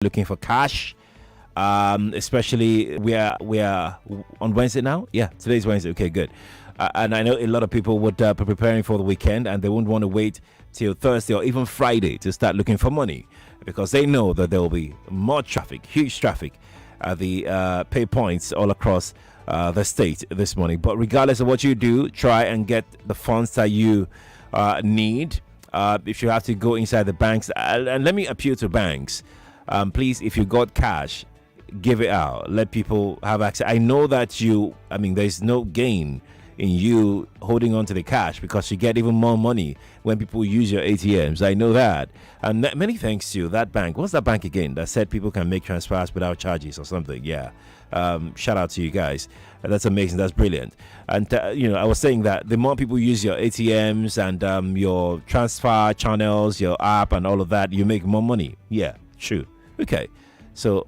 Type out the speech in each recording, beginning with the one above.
looking for cash. Especially we are on Wednesday now. Yeah, today's Wednesday. Okay, good. And I know a lot of people would be preparing for the weekend, and they wouldn't want to wait till Thursday or even Friday to start looking for money, because they know that there will be more traffic, huge traffic at the pay points all across the state this morning. But regardless of what you do, try and get the funds that you need. If you have to go inside the banks, and let me appeal to banks, please, if you got cash, give it out. Let people have access. I know that there's no gain in you holding on to the cash, because you get even more money when people use your ATMs. I know that. And many thanks to that bank. What's that bank again that said people can make transfers without charges or something? Yeah. Shout out to you guys. That's amazing. That's brilliant. And I was saying that the more people use your ATMs and your transfer channels, your app and all of that, you make more money. Yeah, true. Okay. So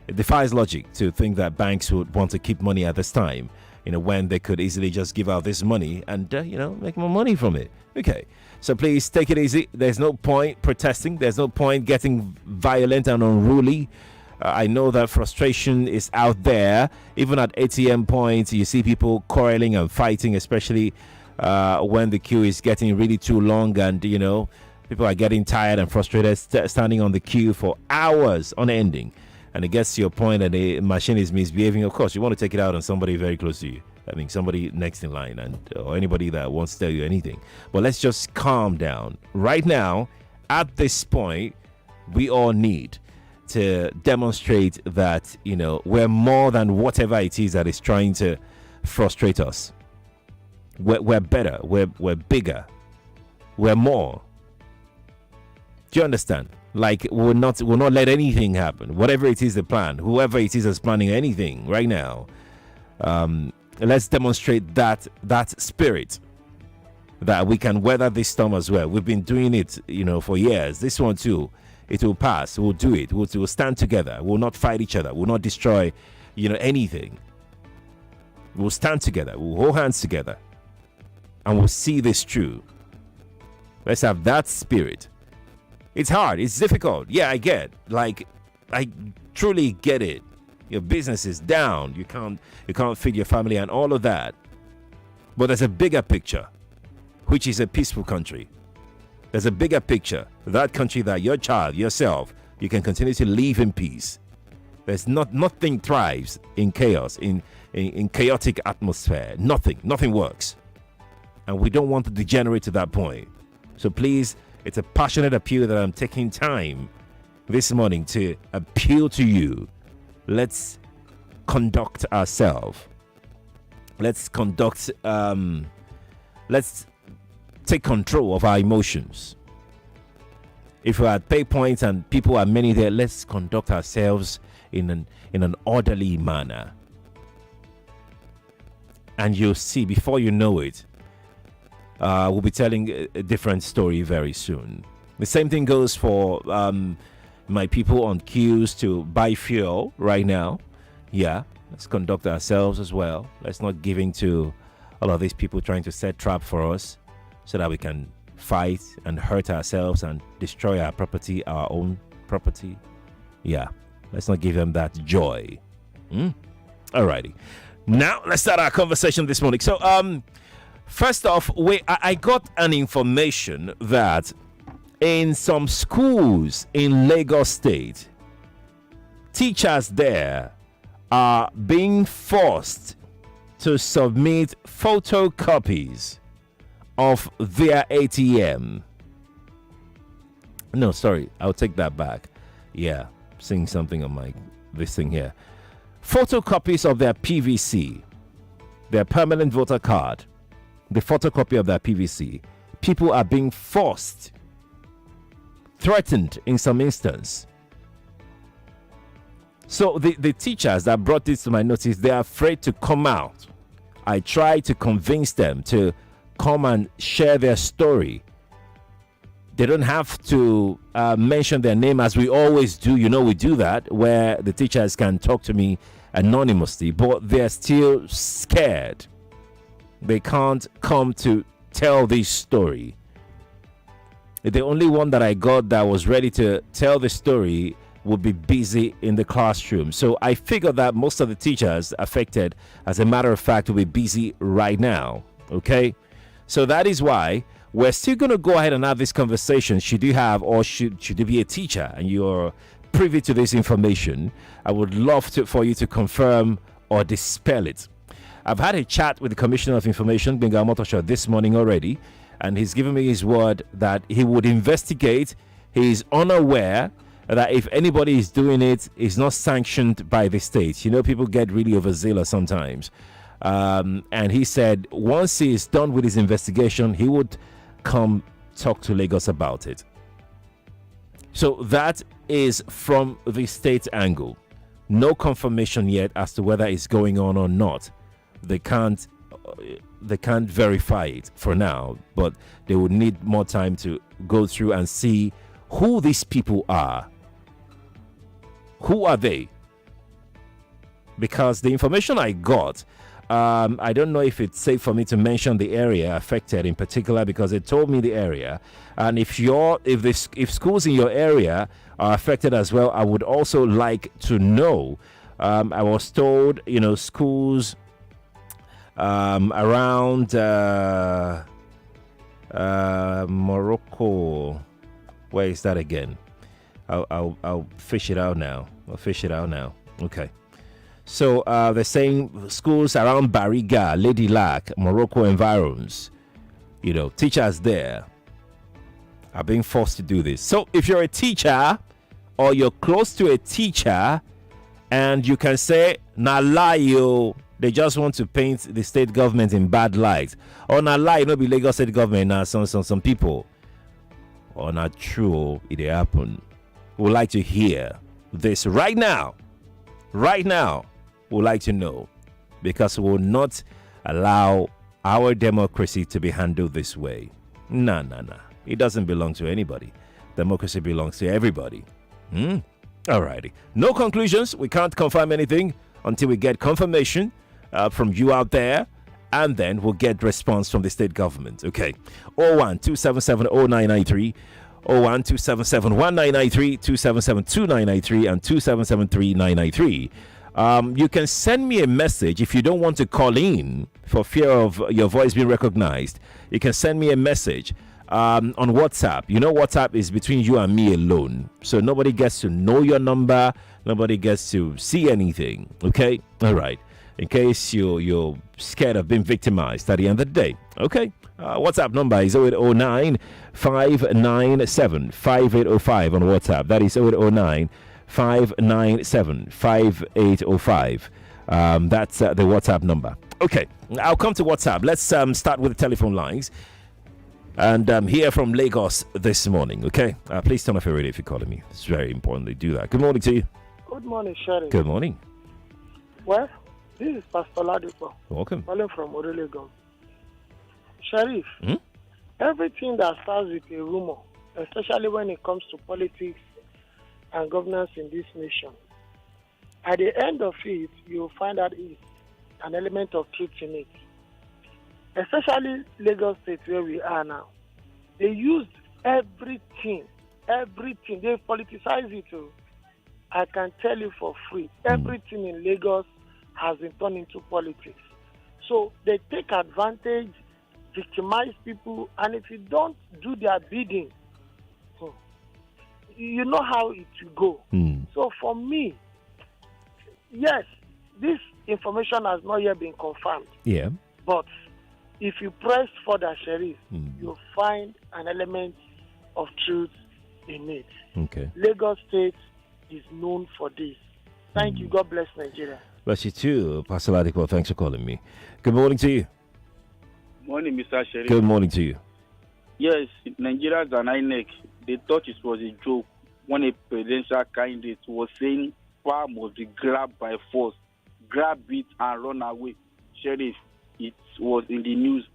it defies logic to think that banks would want to keep money at this time, when they could easily just give out this money and make more money from it. Okay. So please take it easy. There's no point protesting. There's no point getting violent and unruly. I know that frustration is out there. Even at ATM points, you see people quarreling and fighting, especially when the queue is getting really too long, and people are getting tired and frustrated, standing on the queue for hours on ending. And it gets to your point and the machine is misbehaving. Of course, you want to take it out on somebody very close to you. Somebody next in line, or anybody that wants to tell you anything. But let's just calm down. Right now, at this point, we all need to demonstrate that, we're more than whatever it is that is trying to frustrate us. We're better. We're bigger. We're more. Do you understand? Like, we'll not let anything happen. Whatever it is the plan, whoever it is that's planning anything right now, let's demonstrate that spirit, that we can weather this storm as well. We've been doing it, for years. This one too, it will pass. We'll do it. We'll stand together. We'll not fight each other. We'll not destroy, anything. We'll stand together. We'll hold hands together, and we'll see this through. Let's have that spirit. It's hard. It's difficult. Yeah, I get. I truly get it. Your business is down. You can't feed your family and all of that. But there's a bigger picture, which is a peaceful country. There's a bigger picture. That country that your child, yourself, you can continue to live in peace. There's nothing thrives in chaos, in chaotic atmosphere. Nothing works. And we don't want to degenerate to that point. So please, it's a passionate appeal that I'm taking time this morning to appeal to you. Let's conduct ourselves. Let's take control of our emotions. If we're at pay points and people are many there, let's conduct ourselves in an orderly manner. And you'll see, before you know it, we'll be telling a different story very soon. The same thing goes for my people on queues to buy fuel right now. Yeah, let's conduct ourselves as well. Let's not give in to all of these people trying to set trap for us so that we can fight and hurt ourselves and destroy our property, our own property. Yeah, let's not give them that joy. Alrighty. Now, let's start our conversation this morning. So, first off, I got an information that in some schools in Lagos State, teachers there are being forced to submit photocopies of their ATM. No, sorry, I'll take that back. Yeah, seeing something on this thing here. Photocopies of their PVC, their permanent voter card, the photocopy of their PVC. People are being forced, threatened in some instance. So the teachers that brought this to my notice, they are afraid to come out. I tried to convince them to come and share their story. They don't have to mention their name as we always do. We do that where the teachers can talk to me anonymously, but they're still scared. They can't come to tell this story. The only one that I got that was ready to tell the story would be busy in the classroom. So I figure that most of the teachers affected, as a matter of fact, will be busy right now. Okay? So that is why we're still going to go ahead and have this conversation. Should you have, or should you be a teacher and you're privy to this information, I would love for you to confirm or dispel it. I've had a chat with the Commissioner of Information, Benga Motosha, this morning already, and he's given me his word that he would investigate. He is unaware that if anybody is doing it, it's not sanctioned by the state. You know, people get really overzealous sometimes. And he said once he is done with his investigation, he would come talk to Lagos about it. So that is from the state angle. No confirmation yet as to whether it's going on or not. They can't verify it for now, but they would need more time to go through and see who these people are. Who are they? Because the information I got, I don't know if it's safe for me to mention the area affected in particular, because it told me the area. And if schools in your area are affected as well, I would also like to know. I was told, schools around Morocco. Where is that again? I'll fish it out now. Okay. So they're saying schools around Bariga, Lady Lac, Morocco environs, teachers there are being forced to do this. So if you're a teacher or you're close to a teacher and you can say, na lie, they just want to paint the state government in bad light. Or na lie, be Lagos state government, now some people. Or not true, it happen. We'd like to hear this right now. Right now. Would like to know, because we will not allow our democracy to be handled this way. No. It doesn't belong to anybody. Democracy belongs to everybody. Alrighty. No conclusions. We can't confirm anything until we get confirmation from you out there, and then we'll get response from the state government. Okay. 012770993, 012771993, 2772993, and 2773993. You can send me a message if you don't want to call in for fear of your voice being recognized. You can send me a message on WhatsApp. WhatsApp is between you and me alone. So nobody gets to know your number. Nobody gets to see anything. Okay? All right. In case you're scared of being victimized at the end of the day. Okay? WhatsApp number is 0809 597 5805 on WhatsApp. That is 0809 597 5805. That's the WhatsApp number. Okay, I'll come to WhatsApp. Let's start with the telephone lines and hear from Lagos this morning. Okay, please turn off your radio if you're calling me. It's very important to do that. Good morning to you. Good morning, Sheriff. Good morning. Well, this is Pastor Ladipo. Welcome. Calling from Orelegum. Sheriff, everything that starts with a rumor, especially when it comes to politics and governance in this nation, at the end of it, you'll find out it's an element of truth in it. Especially Lagos State, where we are now. They used everything. They politicize it too. I can tell you for free, everything in Lagos has been turned into politics. So they take advantage, victimize people, and if you don't do their bidding, you know how it will go. So for me, yes, this information has not yet been confirmed. Yeah. But if you press further, Sheriff, you'll find an element of truth in it. Okay. Lagos State is known for this. Thank you. God bless Nigeria. Bless you too, Pastor Ladipo. Thanks for calling me. Good morning to you. Morning, Mr. Sheriff. Good morning to you. Yes, Nigerians and INEC, they thought it was a joke when a presidential candidate was saying power must be grabbed by force, grab it and run away. Sheriff, it was in the news.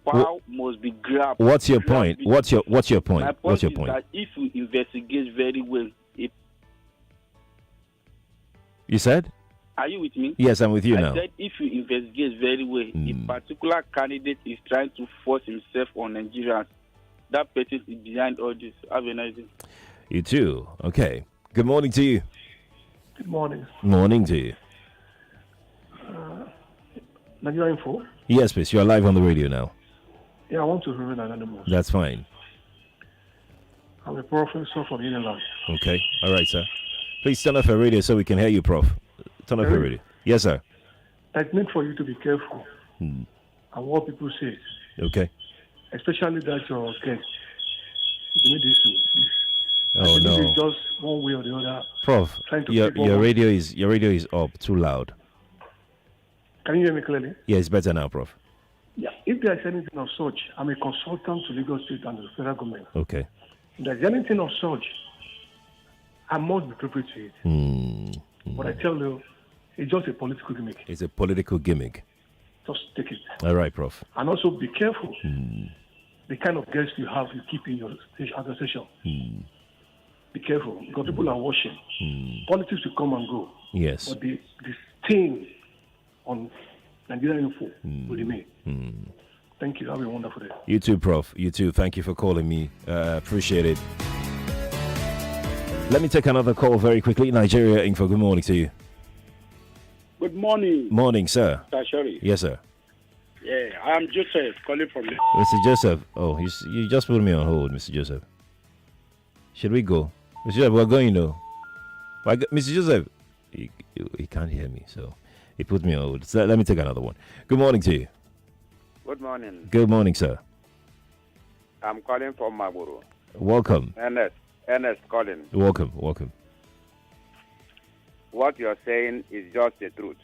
Power must be grabbed. What's your point? What's your point? My point What's your is point? that if you investigate very well, You said? Are you with me? Yes, I'm with you now. I said if you investigate very well, a particular candidate is trying to force himself on Nigerians. That person is behind all this. Have a nice day. You too. Okay. Good morning to you. Good morning. Morning to you. Nigeria Info? Yes, please. You're live on the radio now. Yeah, I want to remain anonymous. That's fine. I'm a professor from Uniland. Okay. All right, sir. Please turn off your radio so we can hear you, Prof. Turn off your radio. Yes, sir. It's meant for you to be careful and what people say. Okay. Especially that your guest. You made this. Oh no. It's just one way or the other. Prof, your radio is up too loud. Can you hear me clearly? Yeah, it's better now, Prof. Yeah. If there is anything of such, I'm a consultant to Lagos State and the federal government. Okay. If there's anything of such, I must be prepared to it. But I tell you, it's just a political gimmick. It's a political gimmick. Just take it. All right, Prof. And also be careful the kind of guests you have you keep in your station. Be careful because people are watching. Politics will come and go. Yes. But the stain on Nigeria Info will remain. Thank you. Have a wonderful day. You too, Prof. You too. Thank you for calling me. Appreciate it. Let me take another call very quickly. Nigeria Info, good morning to you. Good morning. Morning, sir. Sheriff. Yes, sir. Yeah, I'm Joseph calling from the... Mr. Joseph. Oh, you just put me on hold, Mr. Joseph. Should we go? Mr. Joseph, we're going, though. Mr. Joseph, he can't hear me, so he put me on hold. So let me take another one. Good morning to you. Good morning. Good morning, sir. I'm calling from Maguru. Welcome. Ernest calling. Welcome. What you're saying is just the truth.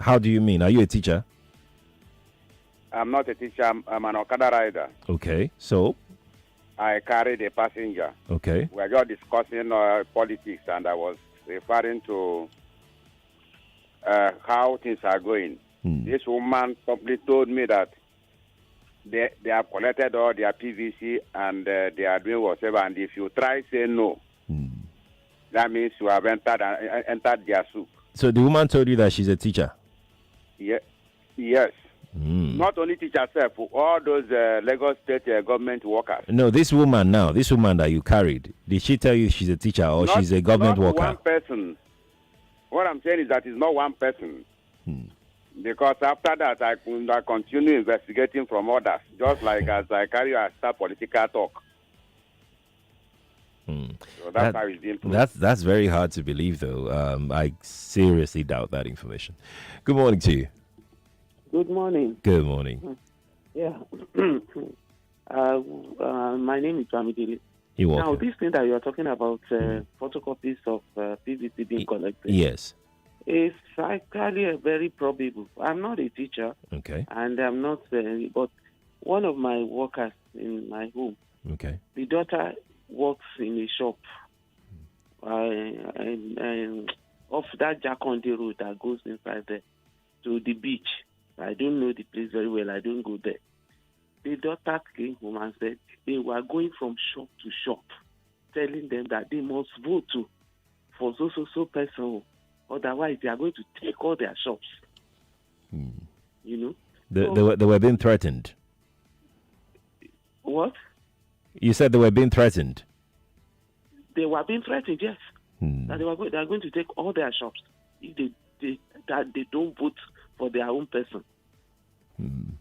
How do you mean? Are you a teacher? I'm not a teacher. I'm an Okada rider. Okay, so? I carried a passenger. Okay. We are just discussing politics, and I was referring to how things are going. This woman probably told me that they have collected all their PVC and they are doing whatever. And if you try say no, that means you have entered their soup. So the woman told you that she's a teacher? Yes. Not only teacher herself, all those Lagos State government workers. No, this woman that you carried, did she tell you she's a teacher or she's a government worker? Not one person. What I'm saying is that it's not one person. Because after that, I continue investigating from others, just like as I carry a start political talk. So that's how it's being proved. That's very hard to believe, though. I seriously doubt that information. Good morning to you. Good morning. Good morning. Yeah. My name is Bamidele. You're welcome. Now, this thing that you are talking about, photocopies of PVC being collected. Yes. It's actually very probable. I'm not a teacher. Okay. And I'm not, but one of my workers in my home. Okay. The daughter works in a shop. And off that Jakonde road that goes inside there to the beach. I don't know the place very well. I don't go there. The daughter came home and said they were going from shop to shop, telling them that they must vote for so person. Otherwise, they are going to take all their shops. You know? They were being threatened. What? You said they were being threatened. They were being threatened, yes. That they are going to take all their shops if they don't vote for their own person.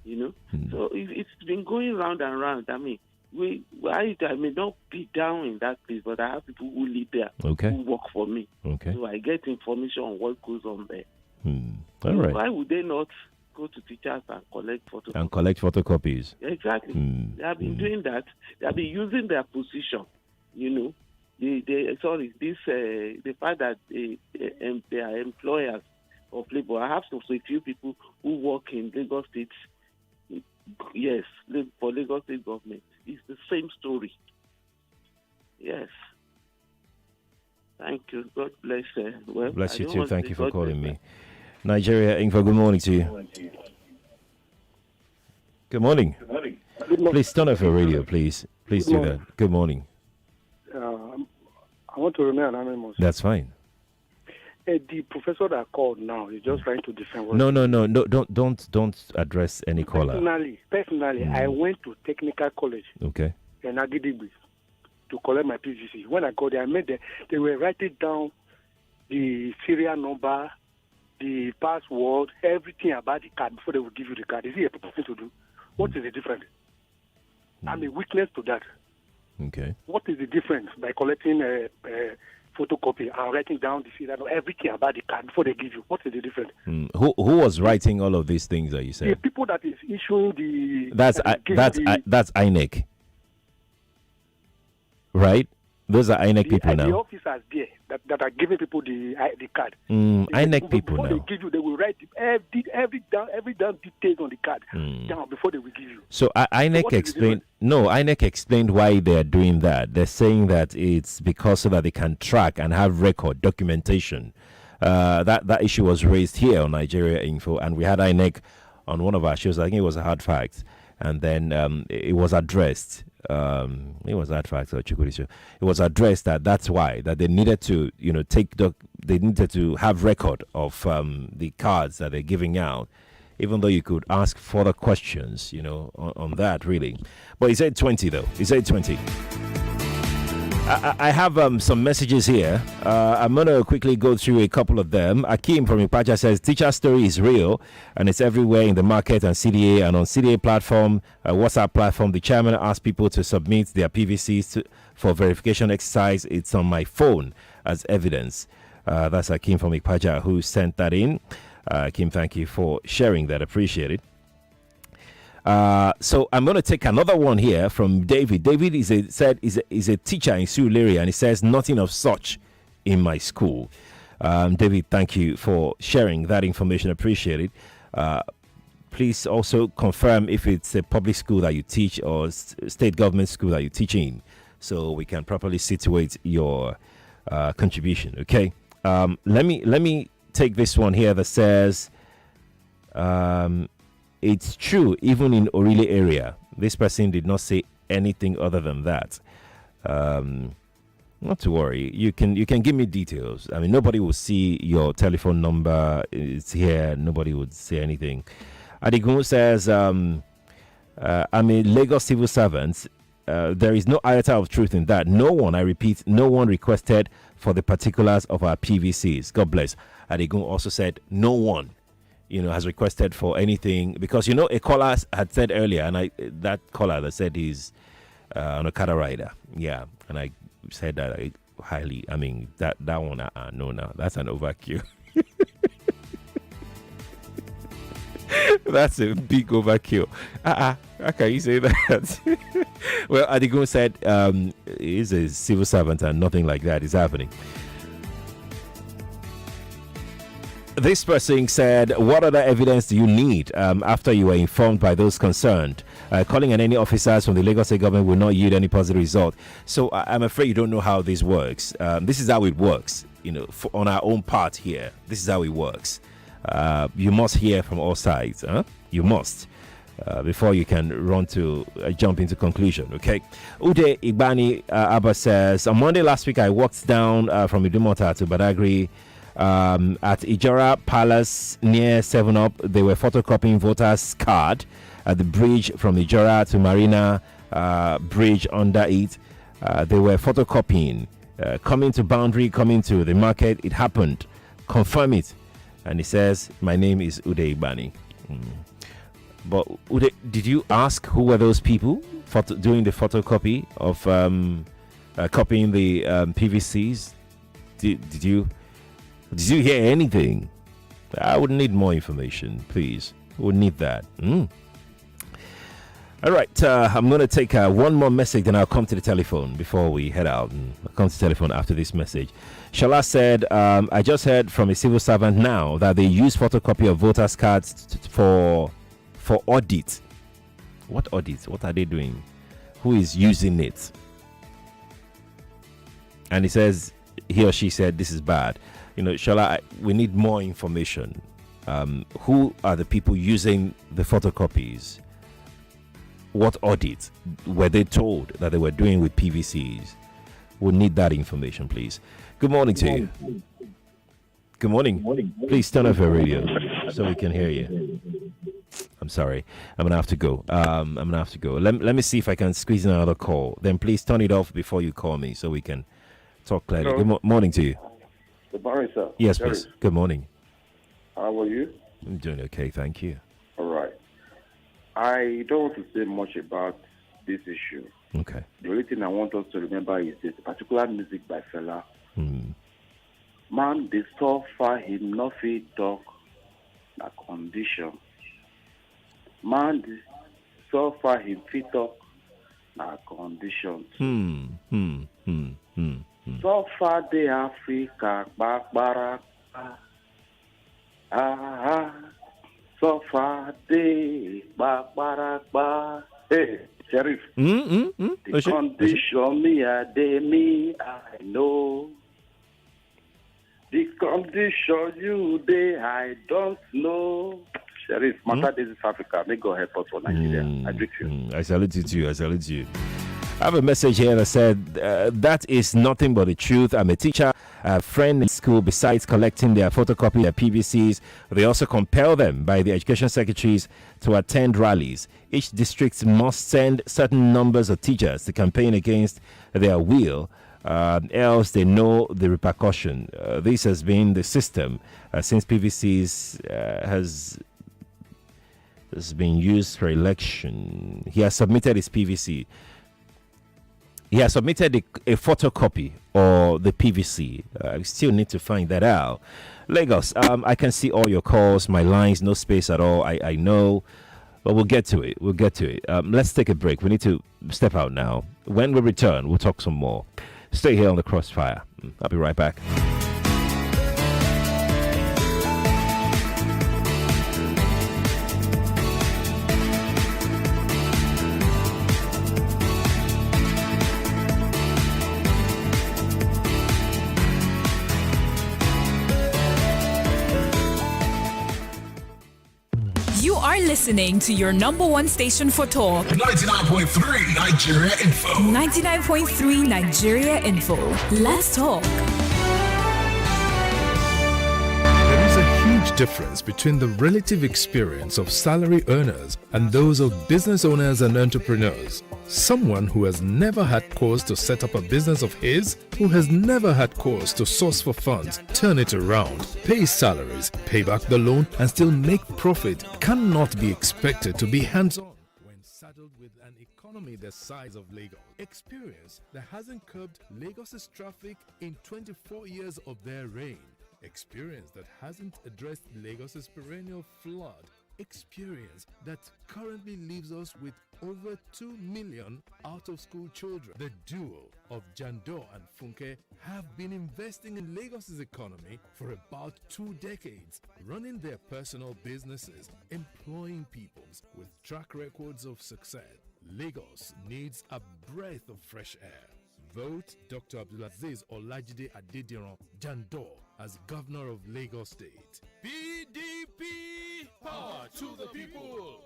You know? So it's been going round and round. I mean, I may not be down in that place, but I have people who live there who work for me. Okay. So I get information on what goes on there. All right. Why would they not go to teachers and collect photocopies? Exactly. They have been doing that. They have been using their position. You know, the fact that they are employers of labor. I have a few people who work in Lagos State. Yes, for Lagos State government. It's the same story. Yes. Thank you. God bless. Bless you too. Thank you for calling me. Nigeria Info, good morning to you. Good morning. Please turn off your radio, please. Please do that. Good morning. I want to remain anonymous. That's fine. The professor that called now is just trying to defend. No. Don't address any caller. Personally, I went to technical college. Okay. In Agidigbi to collect my PVC. When I got there, I met them. They were writing down the serial number, the password, everything about the card before they will give you the card. Is it a proper thing to do? What is the difference? I'm a witness to that. Okay. What is the difference by collecting a photocopy and writing down the serial number, everything about the card before they give you? What is the difference? Who was writing all of these things that you said? The people that is issuing the... That's INEC. Right? Those are INEC people now. The officers there that are giving people the card. INEC people before now. They give you, they will write every damn details on the card down before they will give you. So INEC explained. No, INEC explained why they are doing that. They're saying that it's because so that they can track and have record documentation. That issue was raised here on Nigeria Info, and we had INEC on one of our shows. I think it was a Hard Fact, and then it was addressed. It was Hard Fact or Chukuri show. It was addressed that's why that they needed to they needed to have record of the cards that they're giving out, even though you could ask further questions on that really. But he said 20 though. He said 20. I have some messages here. I'm going to quickly go through a couple of them. Akeem from Ipaja says, teacher story is real and it's everywhere in the market and CDA. And on CDA platform, WhatsApp platform, the chairman asked people to submit their PVCs for verification exercise. It's on my phone as evidence. That's Akeem from Ipaja who sent that in. Akeem, thank you for sharing that. Appreciate it. So I'm going to take another one here from David. David is a teacher in Surulere, and he says nothing of such in my school. David, thank you for sharing that information. Appreciate it. Please also confirm if it's a public school that you teach or state government school that you teach in, so we can properly situate your contribution. Okay. Let me take this one here that says. It's true, even in Orile area. This person did not say anything other than that. Not to worry. You can give me details. I mean, nobody will see your telephone number. It's here. Nobody would say anything. Adigun says, I'm a Lagos civil servant. There is no iota of truth in that. No one, I repeat, no one requested for the particulars of our PVCs. God bless. Adigun also said, no one has requested for anything, because a caller had said earlier, and that caller that said he's an Okada rider, and I said that highly. I mean that one, no, that's an overkill. That's a big overkill. How can you say that? Well, Adigun said he's a civil servant and nothing like that is happening. This person said, what other evidence do you need after you were informed by those concerned? Calling on any officers from the Lagos State government will not yield any positive result. So I'm afraid you don't know how this works. This is how it works, on our own part here. This is how it works. You must hear from all sides. You must. Before you can jump into conclusion, okay? Ude Igbani Abba says, on Monday last week, I walked down from Idumota to Badagry. At Ijora Palace near 7-Up, they were photocopying voters' card at the bridge from Ijora to Marina Bridge under it. They were photocopying, coming to Boundary, coming to the market. It happened. Confirm it. And he says, my name is Ude Igbani. But Ude, did you ask who were those people doing the photocopy of copying the PVCs? Did you hear anything? I would need more information, please. Would need that. All right, I'm going to take one more message, then I'll come to the telephone before we head out. I'll come to the telephone after this message. Shala said, I just heard from a civil servant now that they use photocopy of voters' cards for audit. What audit? What are they doing? Who is using it? And he says, he or she said, this is bad. Shala, we need more information. Who are the people using the photocopies? What audit were they told that they were doing with PVCs? We need that information, please. Good morning to you. Good morning. Please turn off your radio so we can hear you. I'm sorry. I'm gonna have to go. Let me see if I can squeeze in another call. Then please turn it off before you call me so we can talk clearly. Hello. Good morning to you. Good morning, sir. Yes, Sheriff, please. Good morning. how are you? I'm doing okay, thank you. All right. I don't want to say much about this issue. Okay. The only thing I want us to remember is this particular music by Fela. Man, they suffer him nothing talk na condition. Man, they suffer him fit talk na condition. Suffer the Africa bakbara. Suffer the bakbara. Hey, Sheriff. The condition me I know. The condition you there, I don't know. Sheriff, matter this is Africa. May God help us for Nigeria. I greet you. I salute you too. I salute you. I have a message here that said, that is nothing but the truth. I'm a teacher, a friend in school. Besides collecting their photocopy, their PVCs, they also compel them by the education secretaries to attend rallies. Each district must send certain numbers of teachers to campaign against their will. Else they know the repercussion. This has been the system since PVCs has been used for election. He has submitted his PVC. He has submitted a photocopy or the PVC. I still need to find that out. Lagos, I can see all your calls, my lines, no space at all. I know, but we'll get to it. Let's take a break. We need to step out now. When we return, we'll talk some more. Stay here on the Crossfire. I'll be right back. You are listening to your number one station for talk. 99.3 Nigeria Info. 99.3 Nigeria Info. Let's talk. There is a huge difference between the relative experience of salary earners and those of business owners and entrepreneurs. Someone who has never had cause to set up a business of his, who has never had cause to source for funds, turn it around, pay salaries, pay back the loan, and still make profit cannot be expected to be hands-on when saddled with an economy the size of Lagos. Experience that hasn't curbed Lagos's traffic in 24 years of their reign. Experience that hasn't addressed Lagos's perennial flood. Experience that currently leaves us with over 2 million out-of-school children. The duo of Jando and Funke have been investing in Lagos's economy for about 2 decades, running their personal businesses, employing people with track records of success. Lagos needs a breath of fresh air. Vote Dr. Abdulaziz Olajide Adediran Jando as Governor of Lagos State. PDP! Power to the people!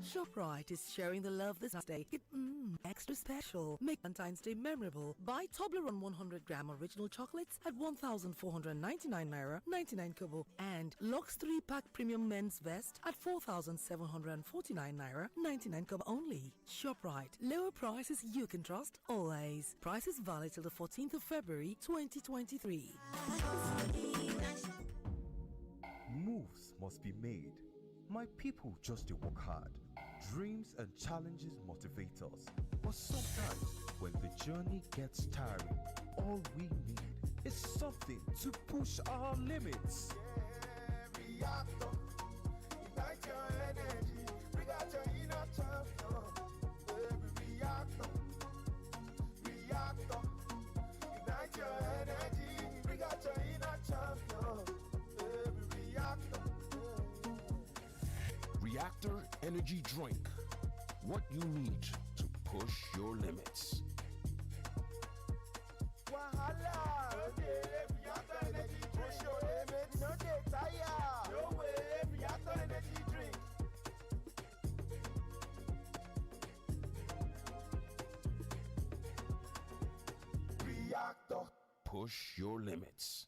ShopRite is sharing the love this day. Get extra special. Make Valentine's Day memorable. Buy Toblerone 100-gram original chocolates at 1,499 naira 99 kobo, and Lux 3-pack premium men's vest at 4,749 naira 99 kobo only. ShopRite. Lower prices you can trust always. Prices valid till the 14th of February 2023. Moves must be made. My people just to work hard. Dreams and challenges motivate us. But sometimes, when the journey gets tiring, all we need is something to push our limits. Reactor, ignite your energy, bring out your inner champion. Reactor, ignite your energy, bring out your inner champion. Reactor Energy Drink. What you need to push your limits. Reactor. Push your limits.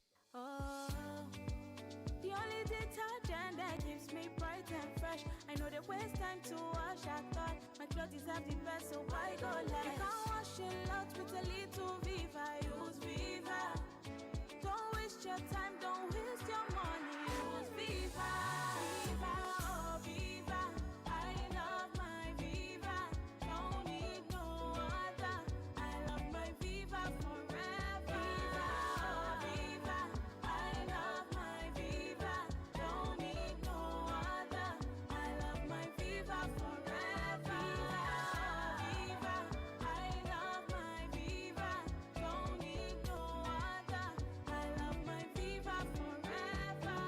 the only detergent that keeps me bright and fresh. I know they waste time to wash. I thought my clothes have the best, so why go less? You can't wash a lot with a little Viva. Use Viva. Don't waste your time, don't waste your money. Use Viva. Viva, oh Viva. I love my Viva. Don't need no other. I love my Viva forever. Viva, oh Viva. I love my Viva. Don't need no other. I love my Viva forever. Viva, I love my Viva. Don't need no other. I love my Viva forever.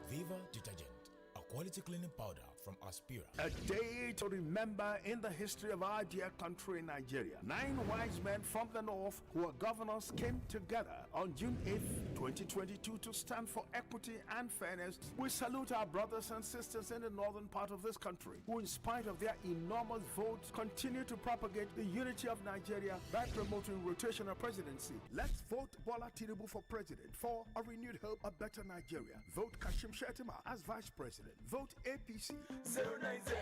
Viva detergent, a quality cleaning powder from Aspira. A day to remember in the history of our dear country, Nigeria. 9 wise men from the north who were governors came together on June 8th, 2022 to stand for equity and fairness. We salute our brothers and sisters in the northern part of this country who, in spite of their enormous votes, continue to propagate the unity of Nigeria by promoting rotational presidency. Let's vote Bola Tinubu for president for a renewed hope, a better Nigeria. Vote Kashim Shettima as vice president. Vote APC. 090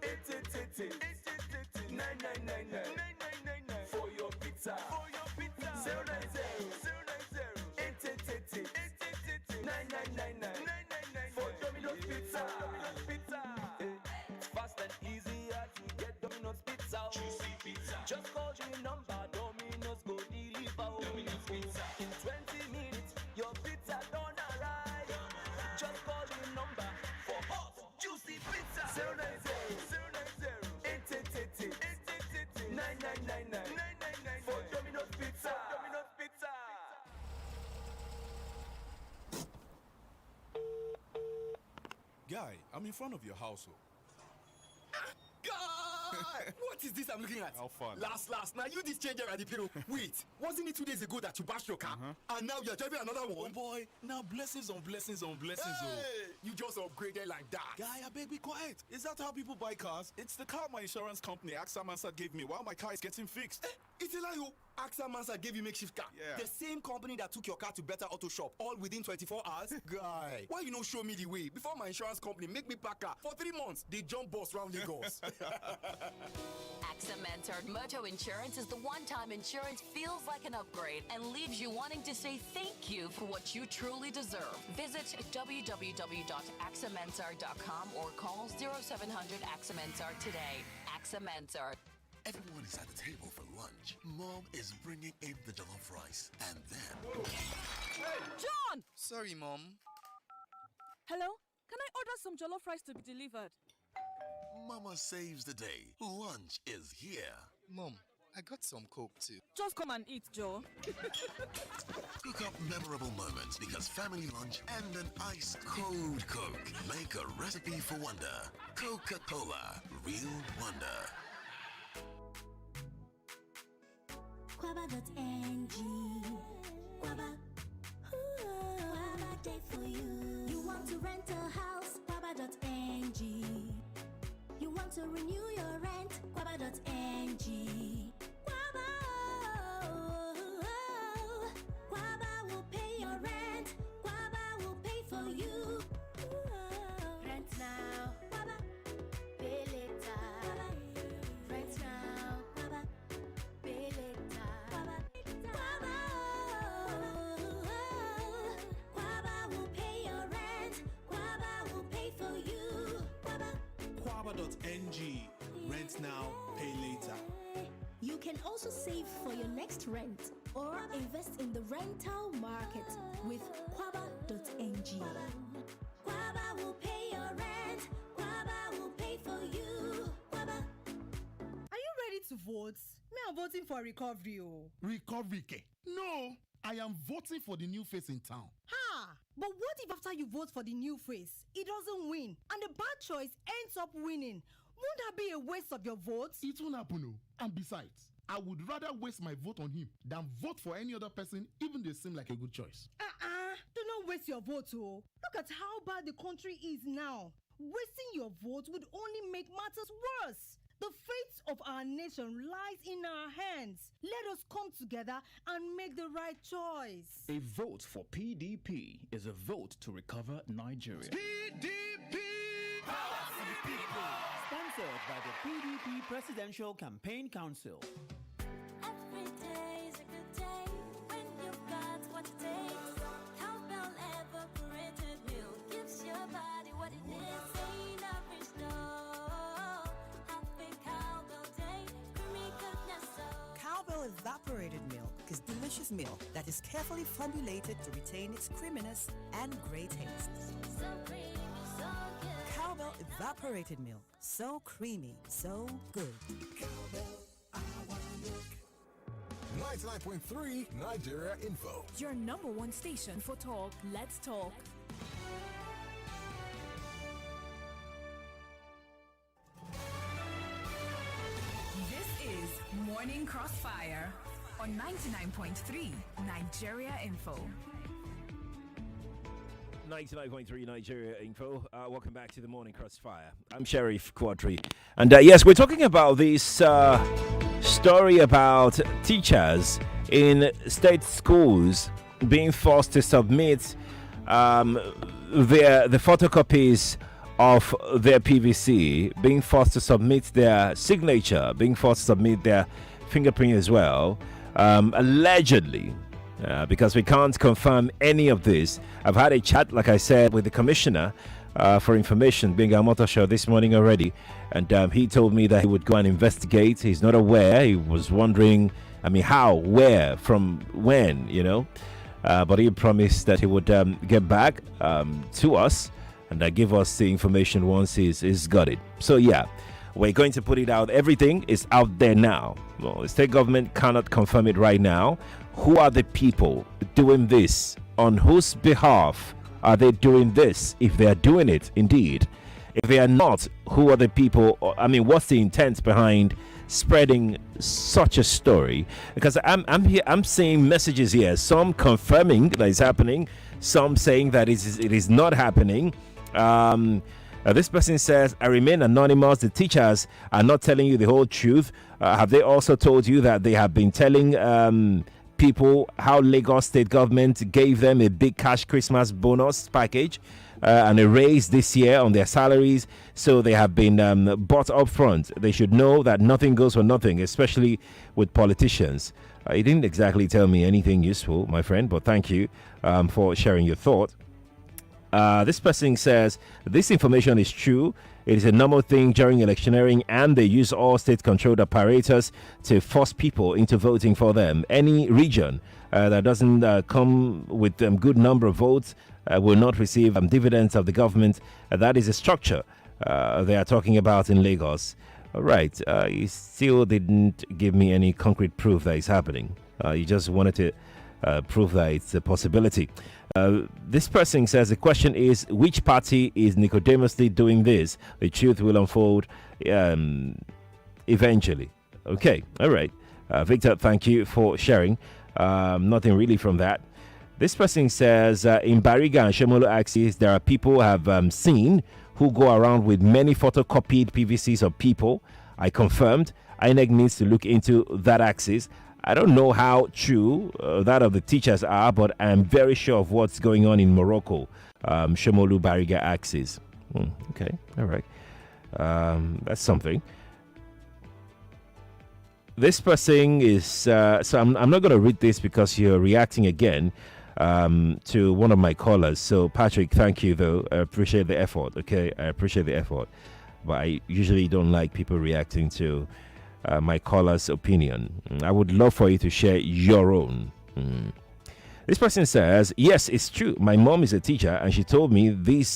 888 999 for your pizza. 090 888 999 for Domino's Pizza. Fast and easier to get Domino's Pizza. Juicy pizza. Just call your number, Domino's go deliver. Domino's Pizza. In 20 minutes, your pizza done arrive. Just call your number for hot, juicy pizza. 090 888 999 for Domino's Pizza. Domino's Pizza. Guy, I'm in front of your house. God! What is this I'm looking at? How fun. Last. Now you this changer at the pillow. Wait, wasn't it 2 days ago that you bashed your car? And now you're driving another one? Oh boy, now blessings on blessings on blessings. Hey, you just upgraded like that. Guy, I beg be quiet. Is that how people buy cars? It's the car my insurance company, AXA Mansard, gave me while my car is getting fixed. It's a lie. AXA Mansard gave you makeshift car. Yeah. The same company that took your car to Better Auto Shop, all within 24 hours. Guy, why you no show me the way? Before my insurance company make me pack car for 3 months, they jump bus round Lagos. AXA Mansard Moto Insurance is the one-time insurance feels like an upgrade and leaves you wanting to say thank you for what you truly deserve. Visit www.axamansard.com or call 0700 AXA Mansard today. AXA Mansard. Everyone is at the table for lunch. Mom is bringing in the jollof rice. And then... Hey, John! Sorry, Mom. Hello? Can I order some jollof rice to be delivered? Mama saves the day. Lunch is here. Mom, I got some Coke too. Just come and eat, Joe. Cook up memorable moments because family lunch and an ice-cold Coke make a recipe for wonder. Coca-Cola. Real wonder. Quaba.ng. Quaba. Quaba day for you. You want to rent a house? Quaba.ng. You want to renew your rent? Quaba.ng. Quaba. Quaba will pay your rent. Quaba will pay for you. Rent now. Quaba. Pay later. Rent now. Quaba. Pay later. Quaba. Quaba will pay your rent. Quaba will pay for you. Quaba.ng. Rent now, pay later. You can also save for your next rent or invest in the rental market with Quaba.ng. Quaba will pay your rent. Quaba will pay for you. Quaba. Are you ready to vote? Me, I'm voting for recovery. Recovery? No, I am voting for the new face in town. Ha! But what if after you vote for the new face, it doesn't win and the bad choice ends up winning? Won't that be a waste of your votes? It won't happen, and besides, I would rather waste my vote on him than vote for any other person, even they seem like a good choice. Do not waste your vote, oh. Look at how bad the country is now. Wasting your vote would only make matters worse. The fate of our nation lies in our hands. Let us come together and make the right choice. A vote for PDP is a vote to recover Nigeria. PDP! Power to the people! Sponsored by the PDP Presidential Campaign Council. Every day is a good day when you've got what it takes. Cowbell evaporated milk gives your body what it needs. Ain't every snow. Happy Cowbell Day, creamy goodness so. Cowbell evaporated milk is delicious milk that is carefully formulated to retain its creaminess and great taste. So creamy, so good. Cowbell evaporated milk, so creamy, so good. Cowbell, I want milk. 99.3 Nigeria Info. Your number one station for talk. Let's talk. This is Morning Crossfire on 99.3 Nigeria Info. 99.3 Nigeria Info. Welcome back to the Morning Crossfire. I'm Sheriff Quadry. And yes, we're talking about this story about teachers in state schools being forced to submit the photocopies of their PVC, being forced to submit their signature, being forced to submit their fingerprint as well, allegedly. Because we can't confirm any of this. I've had a chat, like I said, with the commissioner for information, Benga Motosho, this morning already, and he told me that he would go and investigate. He's not aware. He was wondering, how, where, from when, but he promised that he would get back to us and give us the information once he's got it. So yeah, we're going to put it out. Everything is out there now. Well, the state government cannot confirm it right now. Who are the people doing this? On whose behalf are they doing this? If they are doing it, indeed. If they are not, who are the people? What's the intent behind spreading such a story? Because I'm seeing messages here. Some confirming that it's happening. Some saying that it is not happening. This person says, I remain anonymous. The teachers are not telling you the whole truth. Have they also told you that they have been telling people how Lagos state government gave them a big cash Christmas bonus package and a raise this year on their salaries? So they have been bought up front. They should know that nothing goes for nothing, especially with politicians. He didn't exactly tell me anything useful, my friend, but thank you for sharing your thought. This person says, this information is true. It is a normal thing during electioneering, and they use all state-controlled apparatus to force people into voting for them. Any region that doesn't come with a good number of votes will not receive dividends of the government. That is a structure they are talking about in Lagos. All right. He still didn't give me any concrete proof that it's happening. You just wanted to prove that it's a possibility. This person says the question is, which party is Nicodemously doing this? The truth will unfold eventually. Okay, all right. Victor, thank you for sharing. Nothing really from that. This person says in Bariga and Shemolo axis, there are people have seen who go around with many photocopied PVCs of people. I confirmed. INEC needs to look into that axis. I don't know how true that of the teachers are, but I'm very sure of what's going on in Morocco. Shemolu Bariga axis. Okay, all right. That's something. This person is... so I'm not going to read this because you're reacting again to one of my callers. So, Patrick, thank you, though. I appreciate the effort, okay? I appreciate the effort. But I usually don't like people reacting to... my caller's opinion. I would love for you to share your own. This person says, yes, it's true. My mom is a teacher and she told me this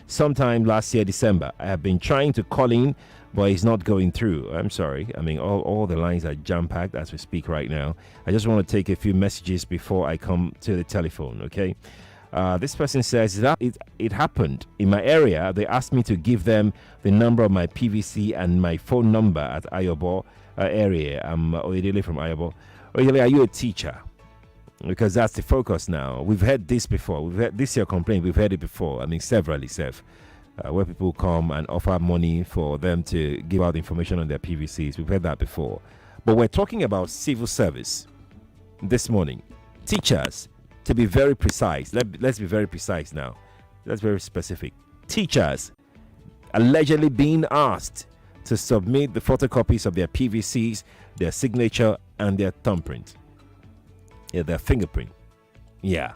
sometime last year, December. I have been trying to call in, but it's not going through. I'm sorry. All the lines are jam-packed as we speak right now. I just want to take a few messages before I come to the telephone, okay? This person says that it happened in my area. They asked me to give them the number of my PVC and my phone number at Ayobo area. I'm Oyedele from Ayobo. Oyedele, are you a teacher? Because that's the focus now. We've heard this before. We've heard this your complaint. We've heard it before. Severally, Seth. where people come and offer money for them to give out information on their PVCs. We've heard that before. But we're talking about civil service this morning. Teachers, to be very precise, let's be very precise now. That's very specific. Teachers allegedly being asked to submit the photocopies of their PVCs, their signature, and their thumbprint. Yeah, their fingerprint. Yeah.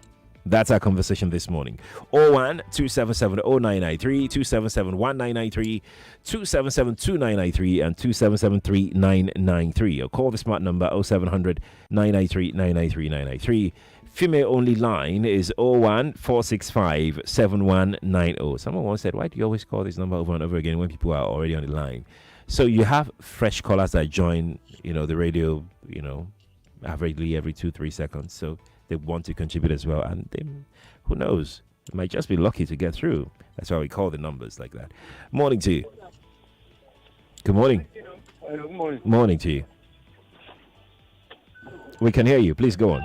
That's our conversation this morning. 012770993, 2771993, 2772993, and 2773993. Or call the smart number 0700 993 993 993. Female only line is 01465 7190. Someone once said, why do you always call this number over and over again when people are already on the line? So you have fresh callers that join, the radio, averagely every 2-3 seconds. So they want to contribute as well, and they, who knows, might just be lucky to get through. That's why we call the numbers like that. Morning to you. Good morning. Good morning. Morning to you. We can hear you. Please go on.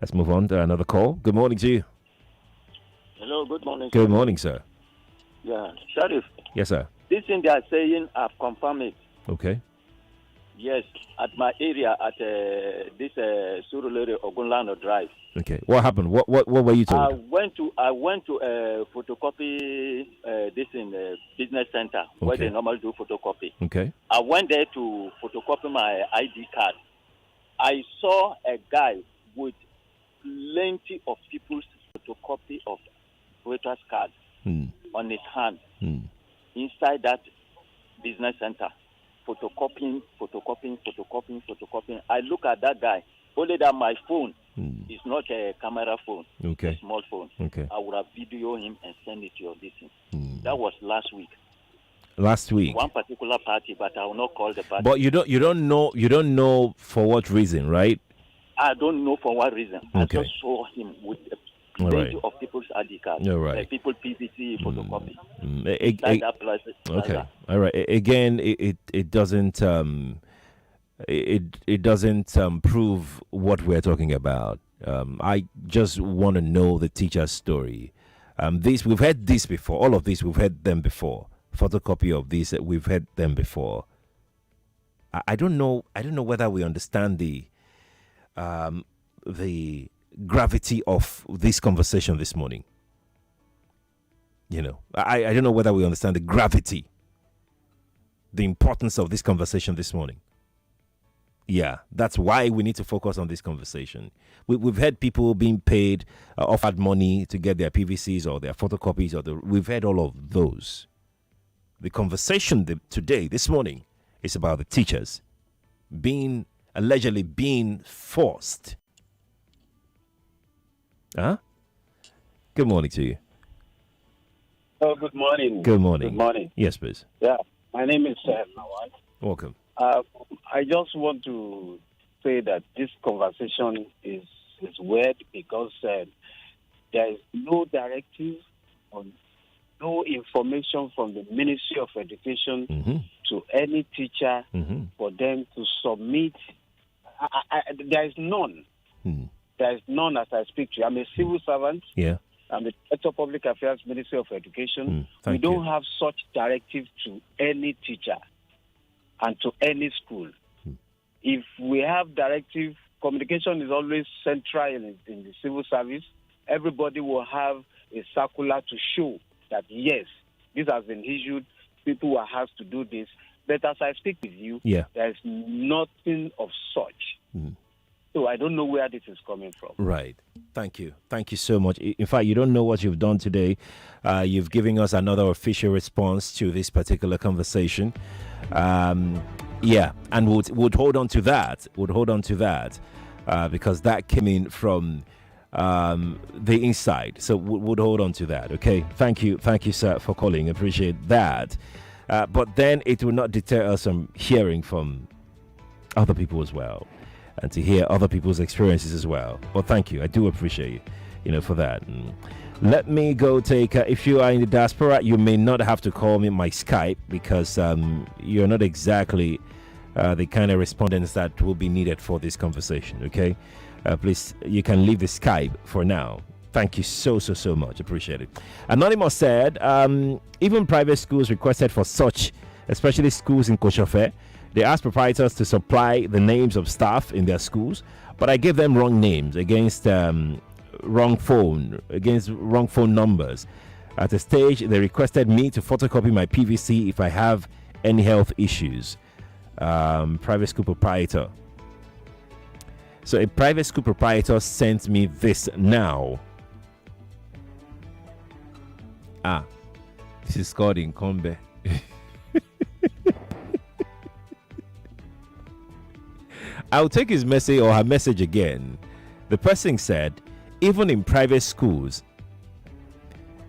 Let's move on to another call. Good morning to you. Hello, good morning. Good morning, sir. Yeah, Sheriff. Yes, sir. This thing they are saying, I've confirmed it. Okay. Yes, at my area, at this Surulere Ogunlano Drive. Okay. What happened? What were you told? I went to photocopy this in the business center where they normally do photocopy. Okay. I went there to photocopy my ID card. I saw a guy with plenty of people's photocopy of voters card on his hand inside that business center. Photocopying. I look at that guy. Only that my phone is not a camera phone. Okay. A small phone. Okay. I would have video him and send it to your listening. That was last week. Last week. One particular party, but I will not call the party. But you don't know for what reason, right? I don't know for what reason. Okay. I just saw him with plenty of people's ID cards. All right. People PVC photocopy. Okay. All right. Again, it doesn't it doesn't prove what we're talking about. I just want to know the teacher's story. We've heard this before. All of this we've heard them before. Photocopy of this we've heard them before. I don't know whether we understand the gravity of this conversation this morning. I don't know whether we understand the gravity, the importance of this conversation this morning. Yeah, that's why we need to focus on this conversation. We've had people being paid, offered money to get their PVCs or their photocopies, we've had all of those. The conversation today, this morning, is about the teachers allegedly being forced. Huh? Good morning to you. Oh, good morning. Good morning. Good morning. Yes, please. Yeah, my name is Nawal. Welcome. I just want to say that this conversation is weird because there is no directive or no information from the Ministry of Education to any teacher for them to submit. There is none. There is none as I speak to you. I'm a civil servant. Yeah. I'm the Director of Public Affairs, Ministry of Education. We don't have such directive to any teacher and to any school. If we have directive, communication is always central in the civil service. Everybody will have a circular to show that, yes, this has been issued. People were asked to do this. But as I speak with you, there's nothing of such. So I don't know where this is coming from. Right. Thank you. Thank you so much. In fact, you don't know what you've done today. You've given us another official response to this particular conversation. Yeah, and would hold on to that. Because that came in from the inside. So would hold on to that. Okay. Thank you, sir, for calling. Appreciate that. But then it will not deter us from hearing from other people as well, and to hear other people's experiences as well. Well, thank you. I do appreciate you, for that. Let me go take. If you are in the diaspora, you may not have to call me my Skype because you're not exactly the kind of respondents that will be needed for this conversation. Okay, please, you can leave the Skype for now. Thank you so much. Appreciate it. Anonymous said, even private schools requested for such, especially schools in Koshofe. They asked proprietors to supply the names of staff in their schools, but I gave them wrong names against wrong phone numbers. At a stage, they requested me to photocopy my PVC if I have any health issues. Private school proprietor. So a private school proprietor sent me this now. This is called Incombe. I'll take his message or her message again. The person said, even in private schools,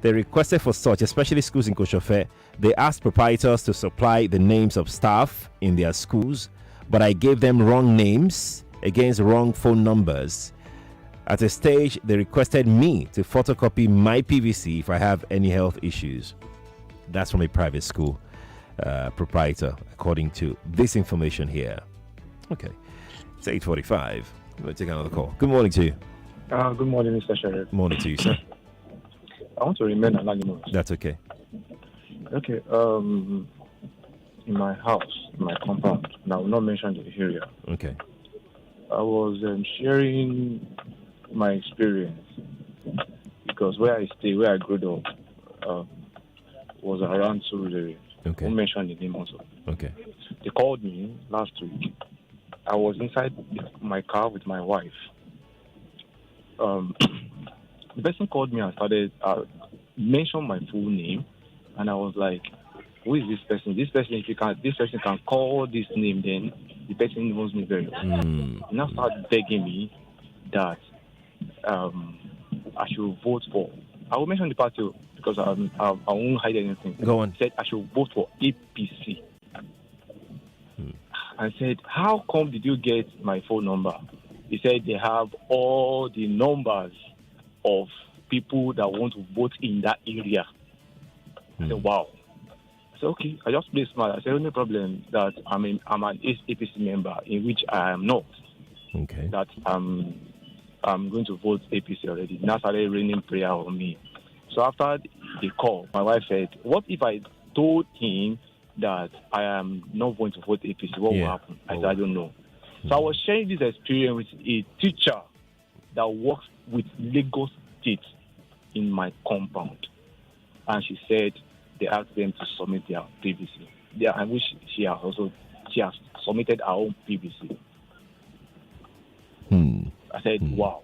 they requested for such, especially schools in Koshofe, they asked proprietors to supply the names of staff in their schools, but I gave them wrong names against wrong phone numbers. At a stage, they requested me to photocopy my PVC if I have any health issues. That's from a private school proprietor, according to this information here. Okay, it's 8:45. We'll take another call. Good morning to you. Good morning, Mr. Sheriff. Morning to you, sir. I want to remain anonymous. That's okay. Okay. In my house, in my compound, and I will not mention the area. Okay. I was sharing my experience because where I stay, where I grew up, was around Surulere. Okay. I won't mention the name also. Okay. They called me last week. I was inside my car with my wife. The person called me and started mention my full name, and I was like, "Who is this person? This person, this person can call this name, then the person knows me very well." He now started begging me that I should vote for. I will mention the party because I won't hide anything. Go on. He said I should vote for APC. I said, "How come did you get my phone number?" He said they have all the numbers of people that want to vote in that area. I said, "Wow." I said, "Okay." I just played smart. I said, "No problem that I'm an APC member, in which I am not." Okay. That I'm going to vote APC already. Now started raining prayer on me. So after the call, my wife said, "What if I told him that I am not going to vote APC? What will happen?" I said, "I don't know." So I was sharing this experience with a teacher that works with Lagos State in my compound. And she said they asked them to submit their PVC. I wish she has submitted her own PVC. I said, "Wow."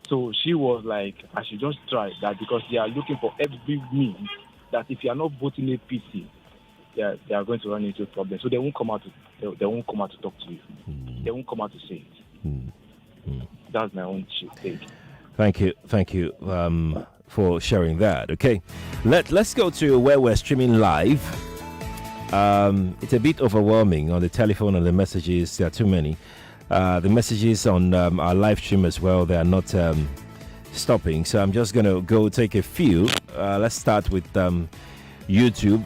So she was like, I should just try that because they are looking for every means that if you are not voting APC, they are going to run into a problem. So they won't come out to talk to you. They won't come out to say it. That's my own take. Thank you for sharing that. Okay, let's go to where we're streaming live. It's a bit overwhelming on the telephone and the messages. There are too many. The messages on our live stream as well, they are not stopping. So I'm just going to go take a few. Let's start with YouTube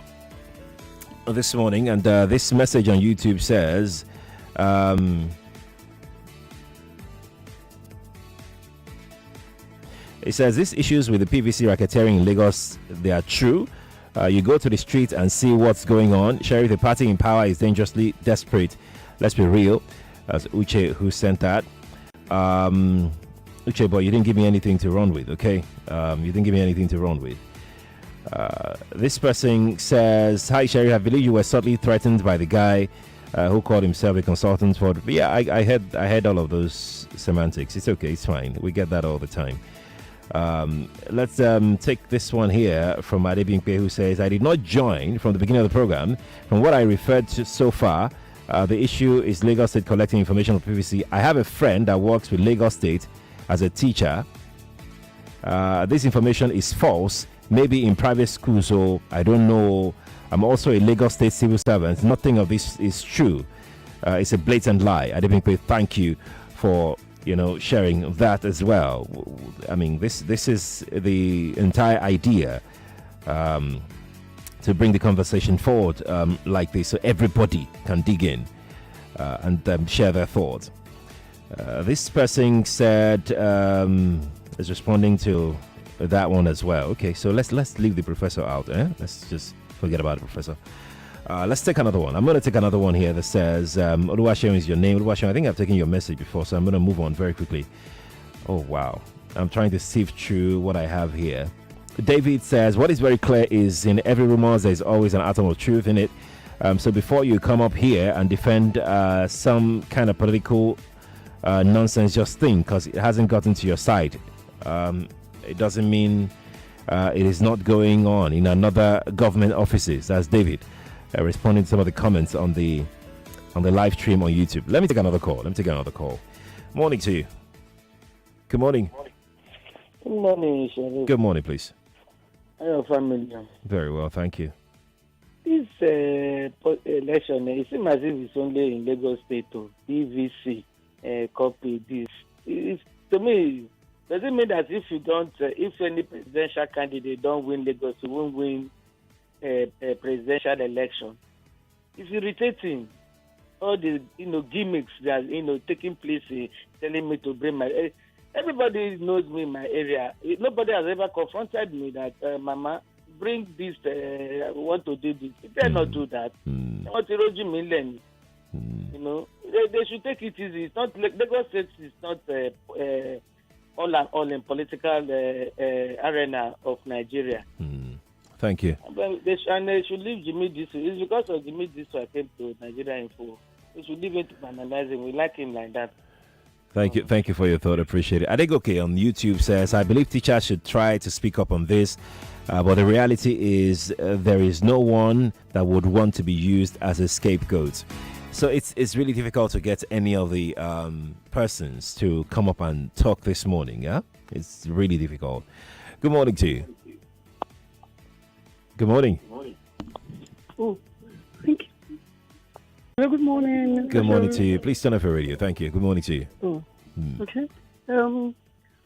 this morning. And this message on YouTube says, it says, these issues with the PVC racketeering in Lagos, they are true. You go to the street and see what's going on. Sheriff, the party in power is dangerously desperate. Let's be real. That's Uche who sent that. Uche, but you didn't give me anything to run with, okay? You didn't give me anything to run with. This person says, "Hi, Sheriff, I believe you were subtly threatened by the guy who called himself a consultant for..." Yeah, I heard all of those semantics. It's okay, it's fine. We get that all the time. Let's take this one here from Adebimpe, who says, "I did not join from the beginning of the program. From what I referred to so far, the issue is Lagos State collecting information on PVC. I have a friend that works with Lagos State as a teacher. This information is false, maybe in private schools, so I don't know. I'm also a Lagos State civil servant. Nothing of this is true. It's a blatant lie." Adebimpe, thank you for sharing that as well. I mean, this is the entire idea, to bring the conversation forward like this, so everybody can dig in and share their thoughts. This person said, is responding to that one as well. Okay, so let's leave the professor out. Let's just forget about the professor. Let's take another one. I'm going to take another one here that says, Oluwaseun is your name. Oluwaseun, I think I've taken your message before, so I'm going to move on very quickly. Oh, wow. I'm trying to sift through what I have here. David says, what is very clear is in every rumor, there's always an atom of truth in it. So before you come up here and defend some kind of political nonsense, just think, because it hasn't gotten to your side. It doesn't mean it is not going on in another government offices. That's David responding to some of the comments on the live stream on YouTube. Let me take another call. Morning to you. Good morning. Good morning, Sheriff. Good morning, please. How are your family? Very well, thank you. This election, it seems as if it's only in Lagos State to PVC copy this. To me, does it mean that if any presidential candidate don't win Lagos, he won't win a presidential election? It's irritating. All the gimmicks that taking place, telling me to bring my. Everybody knows me in my area. Nobody has ever confronted me that Mama, bring this. I want to do this. They cannot do that. They want to roll me learn. They should take it easy. It's not Lagos State is not all in political arena of Nigeria. Thank you. They should leave Jimmy Disu. It's because of Jimmy Disu I came to Nigeria Info. They should leave it to analyze him. We like him like that. Thank you for your thought. Appreciate it. Adegoke on YouTube says, I believe teachers should try to speak up on this, but the reality is there is no one that would want to be used as a scapegoat. So it's really difficult to get any of the persons to come up and talk this morning. Yeah, it's really difficult. Good morning to you. Good morning. Oh, thank you. Good morning. Good morning to you. Please turn off your radio. Thank you. Good morning to you. Oh, okay.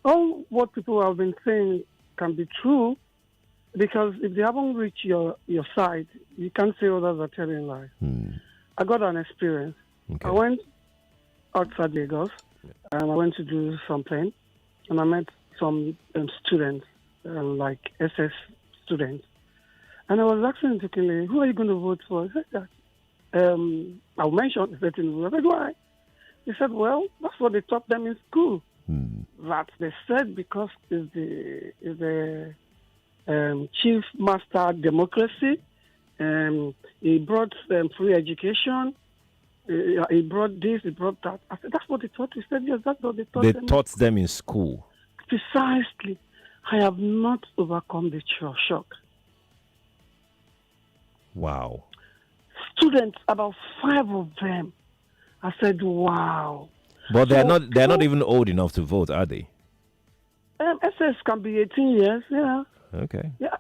All what people have been saying can be true, because if they haven't reached your side, you can't say others are telling lies. I got an experience. Okay. I went outside Lagos, and I went to do something, and I met some students, like SS students, and I was asking particularly, who are you going to vote for? I said that. I'll mention certain. I said, why? He said, well, that's what they taught them in school. That they said because it's the chief master democracy. He brought free education. He brought this, he brought that. I said, that's what they taught. He said, yes, that's what they taught them. They taught them in school. Precisely. I have not overcome the shock. Wow. Students, about 5 of them. I said, wow. But they're not even old enough to vote, are they? SS can be 18 years, yeah. Okay. Yeah,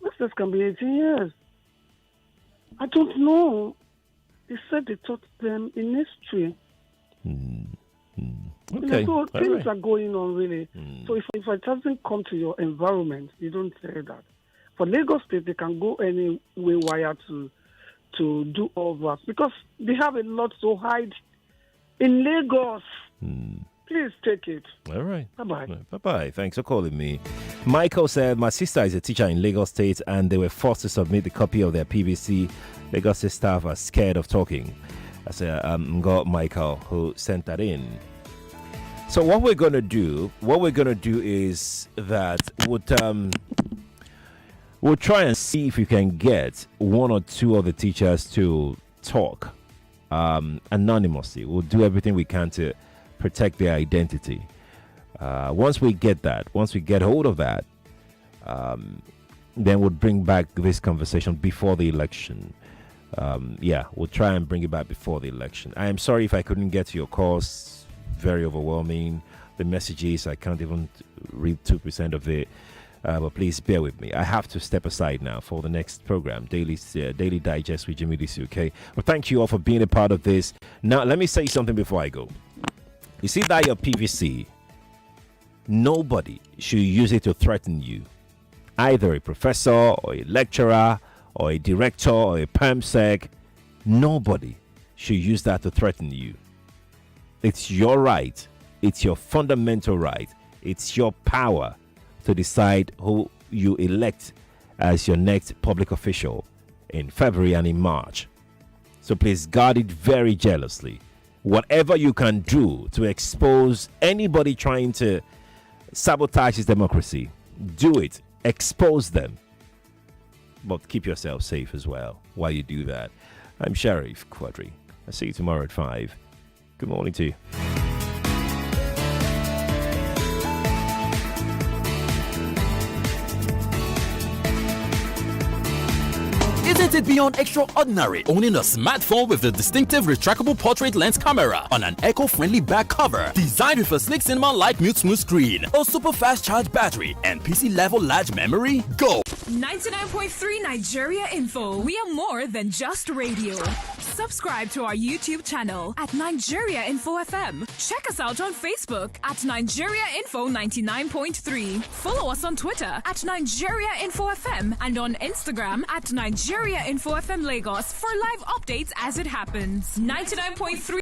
SS can be 18 years. I don't know. They said they taught them in history. Okay. So things are going on, really. So if it doesn't come to your environment, you don't say that. For Lagos State, they can go any way wire to do all that, because they have a lot to hide in Lagos. Please take it. All right. Bye-bye. Bye-bye. Thanks for calling me. Michael said, my sister is a teacher in Lagos State and they were forced to submit the copy of their PVC. Lagos State staff are scared of talking. I said, got Michael who sent that in. So what we're going to do is that we'll try and see if we can get one or two of the teachers to talk anonymously. We'll do everything we can to protect their identity. Once we get hold of that, then we'll bring back this conversation before the election. We'll try and bring it back before the election. I am sorry if I couldn't get to your calls. Very overwhelming. The messages, I can't even read 2% of it. But please bear with me. I have to step aside now for the next program, Daily Digest with Jimmy Disu, okay? But thank you all for being a part of this. Now, let me say something before I go. You see that your PVC, nobody should use it to threaten you. Either a professor or a lecturer or a director or a PAMSEC, nobody should use that to threaten you. It's your right. It's your fundamental right. It's your power to decide who you elect as your next public official in February and in March. So please guard it very jealously. Whatever you can do to expose anybody trying to sabotage his democracy, do it. Expose them. But keep yourself safe as well while you do that. I'm Sheriff Quadry. I'll see you tomorrow at 5. Good morning to you. Isn't it beyond extraordinary owning a smartphone with a distinctive retractable portrait lens camera on an eco-friendly back cover designed with a sleek cinema-like mute-smooth screen, a super fast charge battery, and PC-level large memory? Go! 99.3 Nigeria Info. We are more than just radio. Subscribe to our YouTube channel at Nigeria Info FM. Check us out on Facebook at Nigeria Info 99.3. Follow us on Twitter at Nigeria Info FM and on Instagram at Nigeria Info FM Lagos for live updates as it happens. 99.3